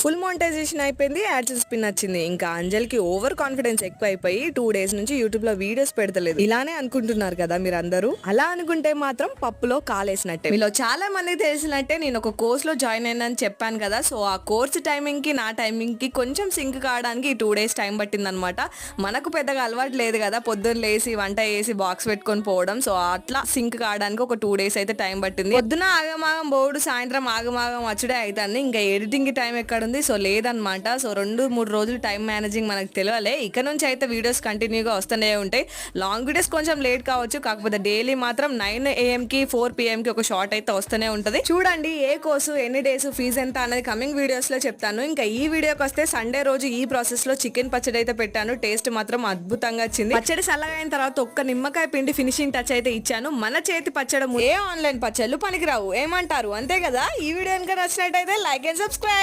Full monetisation అయిపోయింది. Ads spin వచ్చింది. ఇంకా అంజలికి ఓవర్ కాన్ఫిడెన్స్ ఎక్కువ అయిపోయి 2 డేస్ నుంచి యూట్యూబ్ లో వీడియోస్ పెడతలేదు. ఇలానే అనుకుంటున్నారు కదా మీరందరూ. అలా అనుకుంటే మాత్రం పప్పులో కాలేసినట్టే. మీలో చాలా మందికి తెలిసినట్టే నేను ఒక కోర్స్ లో జాయిన్ అయినని చెప్పాను కదా. సో ఆ కోర్స్ టైమింగ్ కి నా టైమింగ్ కి కొంచెం సింక్ కావడానికి 2 డేస్ టైం పట్టింది అనమాట. మనకు పెద్దగా అలవాటు లేదు కదా, పొద్దున్న లేసి వంట వేసి బాక్స్ పెట్టుకొని పోవడం. సో అట్లా సింక్ కావడానికి ఒక 2 డేస్ అయితే టైం పట్టింది. పొద్దున ఆగమాగం బోర్డు, సాయంత్రం ఆగమాగం వచ్చుడే అవుతుంది. ఇంకా ఎడిటింగ్ కి టైం ఎక్కడ ఉంది. సో లేదనమాట. సో 2-3 రోజులు టైం మేనేజింగ్ మనకు తెలియాలి. ఇక నుంచి అయితే వీడియోస్ కంటిన్యూగా వస్తూనే ఉంటాయి. లాంగ్ వీడియోస్ కొంచెం లేట్ కావచ్చు, కాకపోతే డైలీ మాత్రం 9 AM కి 4 PM కి ఒక షార్ట్ అయితే వస్తూనే ఉంటది. చూడండి ఏ కోర్సు, ఎన్ని డేస్, ఫీజు ఎంత అనేది కమింగ్ వీడియోస్ లో చెప్తాను. ఇంకా ఈ వీడియోకి వస్తే సండే రోజు ఈ ప్రాసెస్ లో చికెన్ పచ్చడి అయితే పెట్టాను. టేస్ట్ మాత్రం అద్భుతంగా వచ్చింది. పచ్చడి చల్లగా అయిన తర్వాత ఒక్క నిమ్మకాయ పిండి ఫినిషింగ్ టచ్ అయితే ఇచ్చాను. మన చేతి పచ్చడి ఏ ఆన్లైన్ పచ్చళ్ళు పనికిరావు ఏమంటారు, అంతే కదా. ఈ వీడియో కనుక నచ్చినట్టయితే లైక్ అండ్ సబ్స్క్రైబ్.